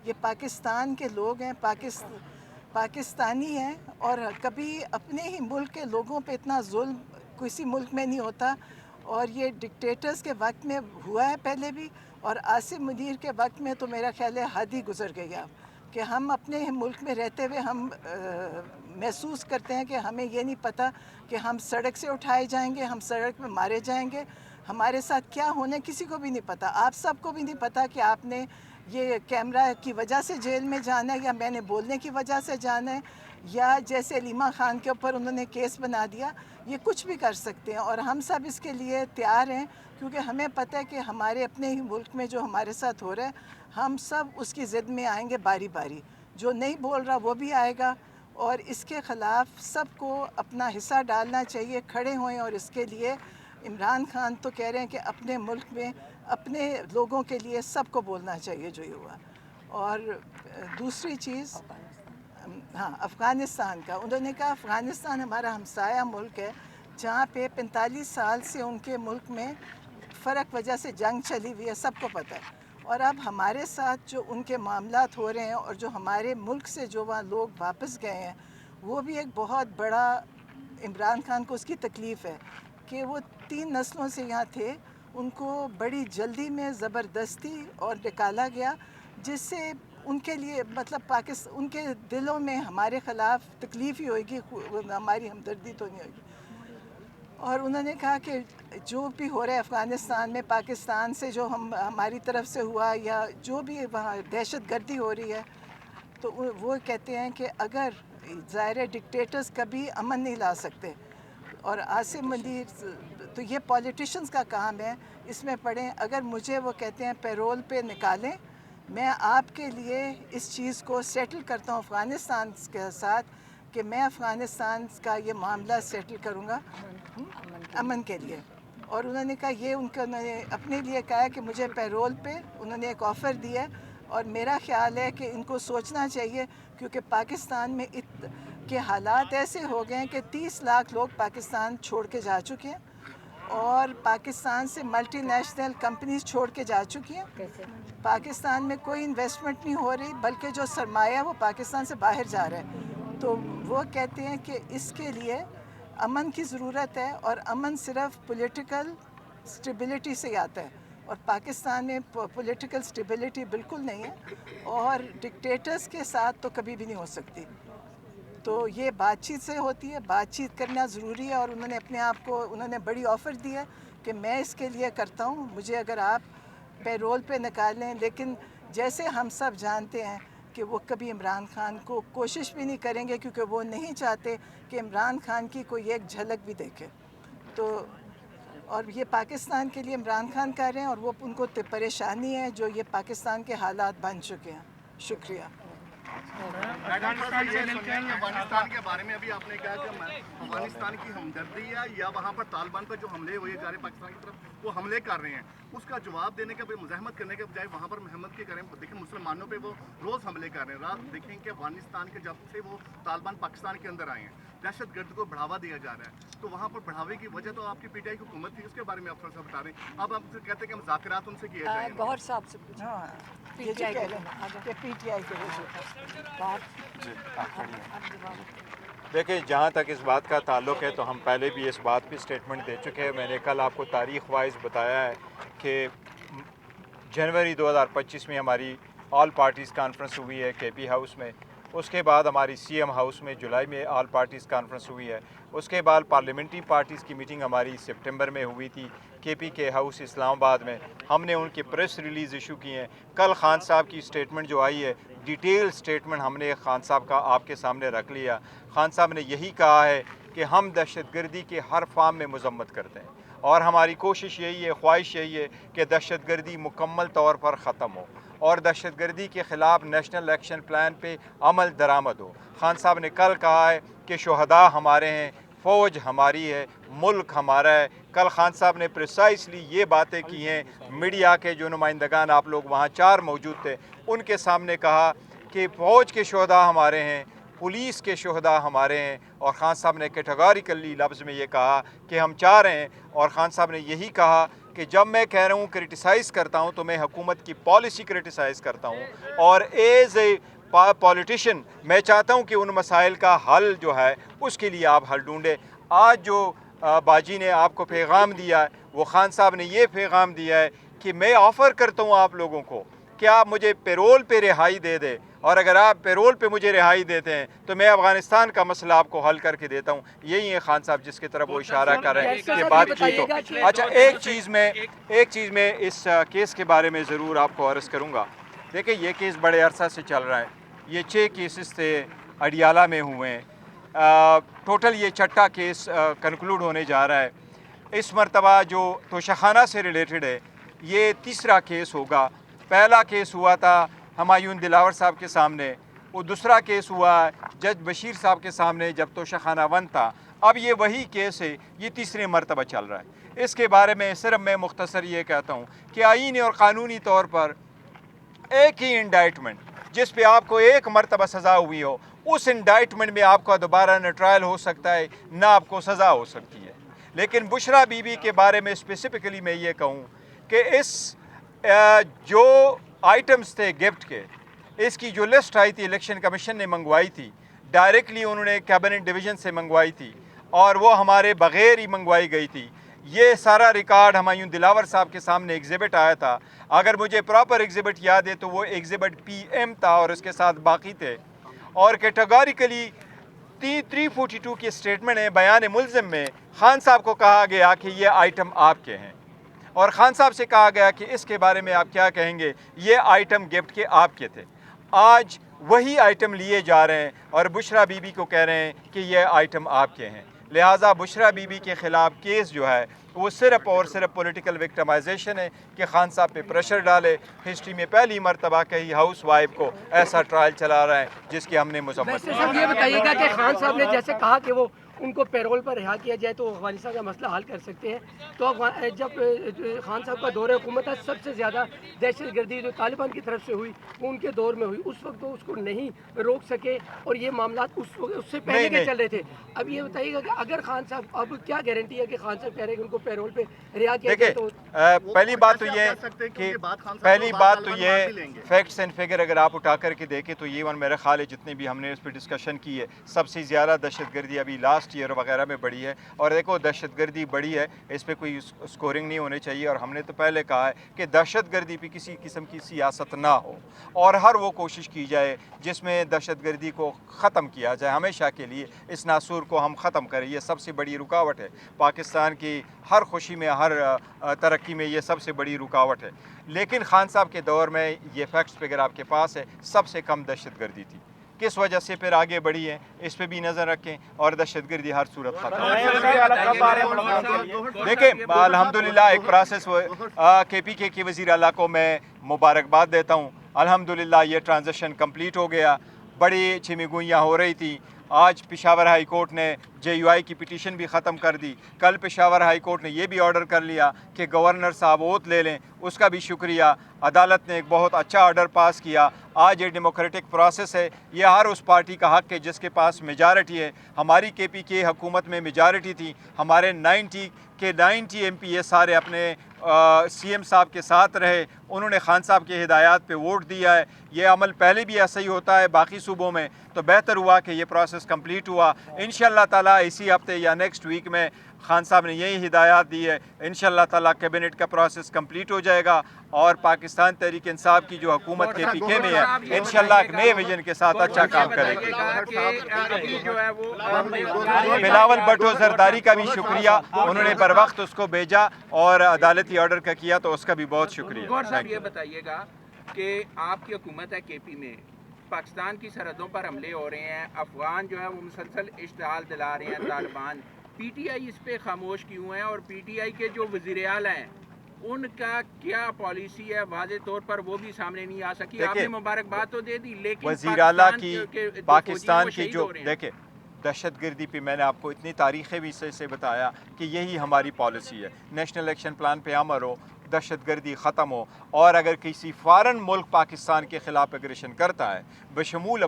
یہ پاکستان کے لوگ ہیں، پاکستانی ہیں، اور کبھی اپنے ہی ملک کے لوگوں پہ اتنا ظلم کسی ملک میں نہیں ہوتا. اور یہ ڈکٹیٹرز کے وقت میں ہوا ہے پہلے بھی، اور عاصم منیر کے وقت میں تو میرا خیال ہے حد ہی گزر گئی اب، کہ ہم اپنے ملک میں رہتے ہوئے ہم محسوس کرتے ہیں کہ ہمیں یہ نہیں پتہ کہ ہم سڑک سے اٹھائے جائیں گے، ہم سڑک میں مارے جائیں گے، ہمارے ساتھ کیا ہونا ہے کسی کو بھی نہیں پتہ. آپ سب کو بھی نہیں پتہ کہ آپ نے یہ کیمرہ کی وجہ سے جیل میں جانا ہے، یا میں نے بولنے کی وجہ سے جانا ہے، یا جیسے علیمہ خان کے اوپر انہوں نے کیس بنا دیا. یہ کچھ بھی کر سکتے ہیں، اور ہم سب اس کے لیے تیار ہیں، کیونکہ ہمیں پتہ ہے کہ ہمارے اپنے ہی ملک میں جو ہمارے ساتھ ہو رہا ہے، ہم سب اس کی ضد میں آئیں گے باری باری. جو نہیں بول رہا وہ بھی آئے گا، اور اس کے خلاف سب کو اپنا حصہ ڈالنا چاہیے، کھڑے ہوئیں. اور اس کے لیے عمران خان تو کہہ رہے ہیں کہ اپنے ملک میں اپنے لوگوں کے لیے سب کو بولنا چاہیے جو یہ ہوا. اور دوسری چیز، ہاں، افغانستان کا انہوں نے کہا افغانستان ہمارا ہمسایہ ملک ہے، جہاں پہ 45 سال سے ان کے ملک میں فرق وجہ سے جنگ چلی ہوئی ہے، سب کو پتہ ہے. اور اب ہمارے ساتھ جو ان کے معاملات ہو رہے ہیں، اور جو ہمارے ملک سے جو وہاں لوگ واپس گئے ہیں، وہ بھی ایک بہت بڑا عمران خان کو اس کی تکلیف ہے کہ وہ 3 نسلوں سے یہاں تھے، ان کو بڑی جلدی میں زبردستی اور نکالا گیا، جس سے ان کے لیے مطلب ان کے دلوں میں ہمارے خلاف تکلیف ہی ہوئے گی، ہماری ہمدردی تو نہیں ہوگی. اور انہوں نے کہا کہ جو بھی ہو رہا ہے افغانستان میں، پاکستان سے جو ہماری طرف سے ہوا، یا جو بھی وہاں دہشت گردی ہو رہی ہے، تو وہ کہتے ہیں کہ اگر ظاہر ڈکٹیٹرز کبھی امن نہیں لا سکتے. اور عاصم منیر تو یہ پولیٹیشنز کا کام ہے، اس میں پڑھیں. اگر مجھے وہ کہتے ہیں پیرول پہ نکالیں، میں آپ کے لیے اس چیز کو سیٹل کرتا ہوں افغانستان کے ساتھ، کہ میں افغانستان کا یہ معاملہ سیٹل کروں گا امن کے لیے. اور انہوں نے کہا یہ انہوں نے اپنے لیے کہا ہے کہ مجھے پیرول پہ انہوں نے ایک آفر دیا ہے. اور میرا خیال ہے کہ ان کو سوچنا چاہیے، کیونکہ پاکستان میں کے حالات ایسے ہو گئے ہیں کہ 30 لاکھ لوگ پاکستان چھوڑ کے جا چکے ہیں، اور پاکستان سے ملٹی نیشنل کمپنیز چھوڑ کے جا چکی ہیں. پاکستان میں کوئی انویسٹمنٹ نہیں ہو رہی، بلکہ جو سرمایہ ہے وہ پاکستان سے باہر جا رہا ہے. تو وہ کہتے ہیں کہ اس کے لیے امن کی ضرورت ہے، اور امن صرف پولیٹیکل سٹیبلٹی سے ہی آتا ہے، اور پاکستان میں پولیٹیکل سٹیبلٹی بالکل نہیں ہے، اور ڈکٹیٹرز کے ساتھ تو کبھی بھی نہیں ہو سکتی. تو یہ بات چیت سے ہوتی ہے، بات چیت کرنا ضروری ہے. اور انہوں نے اپنے آپ کو انہوں نے بڑی آفر دی ہے کہ میں اس کے لیے کرتا ہوں، مجھے اگر آپ پیرول پہ نکالیں. لیکن جیسے ہم سب جانتے ہیں کہ وہ کبھی عمران خان کو کوشش بھی نہیں کریں گے، کیونکہ وہ نہیں چاہتے کہ عمران خان کی کوئی ایک جھلک بھی دیکھے. تو اور یہ پاکستان کے لیے عمران خان کر رہے ہیں، اور وہ ان کو پریشانی ہے جو یہ پاکستان کے حالات بن چکے ہیں. شکریہ. افغانستان کے بارے میں ابھی آپ نے کہا کہ افغانستان کی ہمدردی ہے، یا وہاں پر طالبان پر جو حملے ہوئے جا رہے ہیں پاکستان کی طرف، وہ حملے کر رہے ہیں، اس کا جواب دینے کے بجائے مزاحمت کرنے کے بجائے وہاں پر محمد کی کریں. دیکھیں مسلمانوں پہ وہ روز حملے کر رہے ہیں. رات دیکھیں کہ افغانستان کے جب سے وہ طالبان پاکستان کے اندر آئے ہیں، دہشت گرد کو بڑھاوا دیا جا رہا ہے. تو وہاں پر بڑھاوے کی وجہ تو آپ کی پی ٹی آئی کی حکومت تھی، اس کے بارے میں آپ تھوڑا سا بتا رہے ہیں. اب آپ کہتے ہیں کہ مذاکرات ان سے کیے جائیں. گوہر صاحب سے پوچھیں. ہاں، یہ جو کہہ رہے ہیں کہ پی ٹی آئی کے دیکھیں، جہاں تک اس بات کا تعلق ہے تو ہم پہلے بھی اس بات پہ اسٹیٹمنٹ دے چکے ہیں. میں نے کل آپ کو تاریخ وائز بتایا ہے کہ جنوری 2025 میں ہماری آل پارٹیز کانفرنس ہوئی ہے کے پی ہاؤس میں. اس کے بعد ہماری سی ایم ہاؤس میں جولائی میں آل پارٹیز کانفرنس ہوئی ہے. اس کے بعد پارلیمنٹری پارٹیز کی میٹنگ ہماری سپٹمبر میں ہوئی تھی کے پی کے ہاؤس اسلام آباد میں. ہم نے ان کی پریس ریلیز ایشو کی ہیں. کل خان صاحب کی اسٹیٹمنٹ جو آئی ہے، ڈیٹیل اسٹیٹمنٹ ہم نے خان صاحب کا آپ کے سامنے رکھ لیا. خان صاحب نے یہی کہا ہے کہ ہم دہشت گردی کے ہر فارم میں مذمت کرتے ہیں، اور ہماری کوشش یہی ہے، خواہش یہی ہے کہ دہشت گردی مکمل طور پر ختم ہو، اور دہشت گردی کے خلاف نیشنل ایکشن پلان پہ عمل درآمد ہو. خان صاحب نے کل کہا ہے کہ شہداء ہمارے ہیں، فوج ہماری ہے، ملک ہمارا ہے. کل خان صاحب نے پریسائسلی یہ باتیں کی ہیں. میڈیا کے جو نمائندگان، آپ لوگ وہاں 4 موجود تھے، ان کے سامنے کہا کہ فوج کے شہداء ہمارے ہیں، پولیس کے شہداء ہمارے ہیں. اور خان صاحب نے کیٹیگوریکلی لفظ میں یہ کہا کہ ہم چاہ رہے ہیں. اور خان صاحب نے یہی کہا کہ جب میں کہہ رہا ہوں کرٹیسائز کرتا ہوں تو میں حکومت کی پالیسی کرٹیسائز کرتا ہوں، اور ایز اے پولیٹیشین میں چاہتا ہوں کہ ان مسائل کا حل جو ہے اس کے لیے آپ حل ڈھونڈیں۔ آج جو باجی نے آپ کو پیغام دیا ہے، وہ خان صاحب نے یہ پیغام دیا ہے کہ میں آفر کرتا ہوں آپ لوگوں کو کہ آپ مجھے پیرول پہ رہائی دے دیں، اور اگر آپ پیرول پہ مجھے رہائی دیتے ہیں تو میں افغانستان کا مسئلہ آپ کو حل کر کے دیتا ہوں۔ یہی ہے خان صاحب جس کی طرف وہ اشارہ کر رہے ہیں کہ بات چیت ہو۔ اچھا، ایک چیز میں اس کیس کے بارے میں ضرور آپ کو عرض کروں گا۔ دیکھیں، یہ کیس بڑے عرصہ سے چل رہا ہے، یہ 6 کیسز تھے اڈیالہ میں ہوئے ہیں، ٹوٹل یہ چھٹا کیس کنکلوڈ ہونے جا رہا ہے۔ اس مرتبہ جو توشہ سے ریلیٹڈ ہے، یہ تیسرا کیس ہوگا۔ پہلا کیس ہوا تھا ہمایون دلاور صاحب کے سامنے، وہ دوسرا کیس ہوا جج بشیر صاحب کے سامنے جب توشہ خانہ 1 تھا، اب یہ وہی کیس ہے، یہ تیسرے مرتبہ چل رہا ہے۔ اس کے بارے میں صرف میں مختصر یہ کہتا ہوں کہ آئینی اور قانونی طور پر ایک ہی انڈائٹمنٹ جس پہ آپ کو ایک مرتبہ سزا ہوئی ہو، اس انڈائٹمنٹ میں آپ کا دوبارہ نہ ٹرائل ہو سکتا ہے نہ آپ کو سزا ہو سکتی ہے۔ لیکن بشرا بی بی کے بارے میں اسپیسیفکلی میں یہ کہوں کہ اس جو آئٹمز تھے گفٹ کے، اس کی جو لسٹ آئی تھی الیکشن کمیشن نے منگوائی تھی، ڈائریکٹلی انہوں نے کیبنٹ ڈویژن سے منگوائی تھی اور وہ ہمارے بغیر ہی منگوائی گئی تھی۔ یہ سارا ریکارڈ ہمایون دلاور صاحب کے سامنے ایگزیبٹ آیا تھا۔ اگر مجھے پراپر ایگزیبٹ یاد ہے تو وہ ایگزیبٹ PM تھا اور اس کے ساتھ باقی تھے، اور کیٹیگوریکلی 342 کی سٹیٹمنٹ ہے بیان ملزم میں خان صاحب کو کہا گیا کہ یہ آئٹم آپ کے ہیں، اور خان صاحب سے کہا گیا کہ اس کے بارے میں آپ کیا کہیں گے، یہ آئٹم گفٹ کے آپ کے تھے۔ آج وہی آئٹم لیے جا رہے ہیں اور بشرا بی بی کو کہہ رہے ہیں کہ یہ آئٹم آپ کے ہیں۔ لہٰذا بشرا بی بی کے خلاف کیس جو ہے وہ صرف اور صرف پولیٹیکل وکٹمائزیشن ہے کہ خان صاحب پہ پریشر ڈالے۔ ہسٹری میں پہلی مرتبہ کہیں ہاؤس وائف کو ایسا ٹرائل چلا رہا ہے جس کی ہم نے مذمت کی۔ صاحب یہ بتائیے گا کہ خان صاحب نے جیسے کہا کہ وہ ان کو پیرول پر رہا کیا جائے تو افغانستان کا مسئلہ حل کر سکتے ہیں، تو جب خان صاحب کا دور حکومت ہے سب سے زیادہ دہشت گردی جو طالبان کی طرف سے ہوئی وہ ان کے دور میں ہوئی، اس وقت وہ اس کو نہیں روک سکے اور یہ معاملات اس سے پہلے کے چل رہے تھے۔ اب یہ بتائیے گا کہ اگر خان صاحب، اب کیا گارنٹی ہے کہ خان صاحب کہہ رہے ہیں کہ ان کو پیرول پہ رہا کیا جائے؟ تو پہلی بات تو یہ فیکٹس اینڈ فگر اگر آپ اٹھا کر کے دیکھیں تو یہ میرا خیال ہے جتنے بھی ہم نے اس پہ ڈسکشن کی ہے، سب سے زیادہ دہشت گردی ابھی لاسٹ ایئر وغیرہ میں بڑی ہے، اور دیکھو دہشت گردی بڑی ہے، اس پہ کوئی سکورنگ نہیں ہونی چاہیے، اور ہم نے تو پہلے کہا ہے کہ دہشت گردی پہ کسی قسم کی سیاست نہ ہو، اور ہر وہ کوشش کی جائے جس میں دہشت گردی کو ختم کیا جائے، ہمیشہ کے لیے اس ناسور کو ہم ختم کریں۔ یہ سب سے بڑی رکاوٹ ہے پاکستان کی ہر خوشی میں، ہر ترقی میں، یہ سب سے بڑی رکاوٹ ہے۔ لیکن خان صاحب کے دور میں یہ فیکٹس اگر آپ کے پاس ہے، سب سے کم دہشت گردی تھی، کس وجہ سے پھر آگے بڑھی ہے اس پہ بھی نظر رکھیں، اور دہشت گردی ہر صورت ختم ہے۔ دیکھیں الحمدللہ ایک پروسیس KPK کے وزیر اعلیٰ کو میں مبارکباد دیتا ہوں، الحمدللہ یہ ٹرانزیشن کمپلیٹ ہو گیا۔ بڑی چھمیگوئیاں ہو رہی تھی، آج پشاور ہائی کورٹ نے JUI کی پٹیشن بھی ختم کر دی، کل پشاور ہائی کورٹ نے یہ بھی آرڈر کر لیا کہ گورنر صاحب اوت لے لیں، اس کا بھی شکریہ۔ عدالت نے ایک بہت اچھا آرڈر پاس کیا۔ آج یہ ڈیموکریٹک پروسیس ہے، یہ ہر اس پارٹی کا حق ہے جس کے پاس میجارٹی ہے۔ ہماری KPK حکومت میں میجارٹی تھی، ہمارے 90 MP یہ سارے اپنے CM صاحب کے ساتھ رہے، انہوں نے خان صاحب کے ہدایات پہ ووٹ دیا ہے۔ یہ عمل پہلے بھی ایسا ہی ہوتا ہے باقی صوبوں میں، تو بہتر ہوا کہ یہ پروسیس کمپلیٹ ہوا۔ انشاءاللہ تعالیٰ اسی ہفتے یا نیکسٹ ویک میں خان صاحب نے یہی ہدایات دی ہے، انشاءاللہ تعالیٰ کیبنٹ کا پروسیس کمپلیٹ ہو جائے گا، اور پاکستان تحریک انصاف کی جو حکومت KPK میں ہے انشاءاللہ ایک نئے ویژن کے ساتھ اچھا کام کرے گی۔ بلاول بھٹو زرداری کا بھی شکریہ، انہوں نے بر وقت اس کو بھیجا اور عدالتی آرڈر کا کیا، تو اس کا بھی بہت شکریہ۔ گور صاحب یہ بتائیے گا کہ آپ کی حکومت ہے KP میں، پاکستان کی سرحدوں پر حملے ہو رہے ہیں، افغان جو ہے وہ مسلسل اشتعال دلا رہے ہیں طالبان، PTI اس پہ خاموش کیوں ہے، اور PTI کے جو وزیر اعلیٰ ہیں ان کا کیا پالیسی ہے؟ واضح طور پر وہ بھی سامنے نہیں آ سکی۔ آپ نے مبارکباد تو دے دی، لیکن وزیر اعلیٰ کی پاکستان کی جو دیکھیں دہشت گردی پہ میں نے آپ کو اتنی تاریخیں بھی سے بتایا کہ یہی ہماری پالیسی ہے، نیشنل ایکشن پلان پہ عمل ہو، دہشت گردی ختم ہو، اور اگر کسی فارن ملک پاکستان کے خلاف اگریشن کرتا ہے بشمول